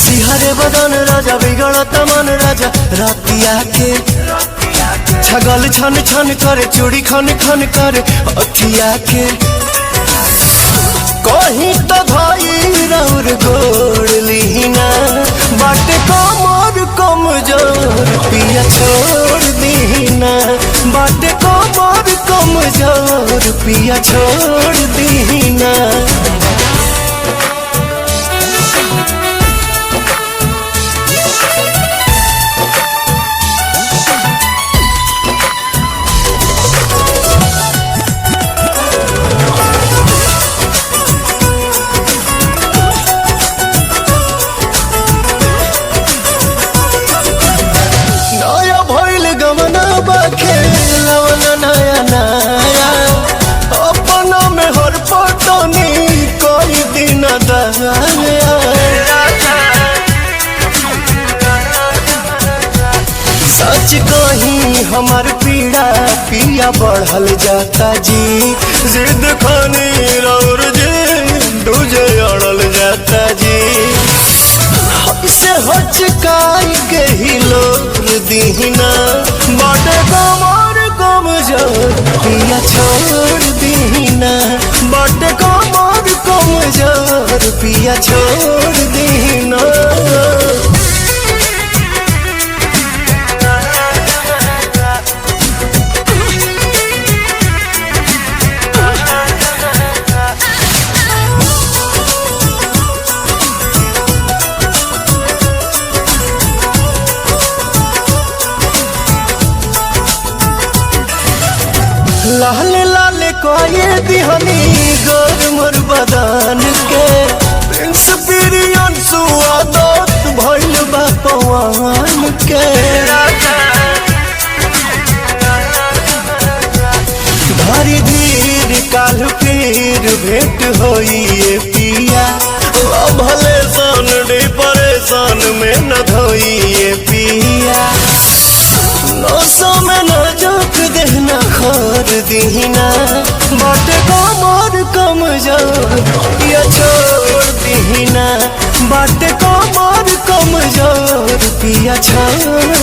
सिहरे बदन राजा बिगड़त मन राजा रातिया के छगल छन छन करे चूड़ी खन खन करे अखिया के कहीं तो भाई रौर गोड़ लीना बाटे कमर कमजोर पिया छोड़ दीना बाटे कमर कमजोर पिया छोड़ दीना। नया नया अपना में हर पटनी कोई दिन दया सच कहीं हमार पीड़ा पिया बढ़ल जाता जी जिद खानी और जी दूजे अड़ल जाता जी से हचकाई के ही लोग दीना बाटे कमर कमजोर पिया छोड़ दीना बाटे कमर कमजोर पिया छोड़ दीना। लाल लाल कोये दिहनी गोर मोर बदन के प्रिंस पिरियन सुआदत भइल बा पवन के धरी धीर काल फिर भेंट होई पिया भले सन डे परेशान में न धोई पिया नौसों में न जोक देना खोर दीना बाटे कमर कमजोर पिया छोड़ दीना बाटे कमर कमजोर पिया छोड़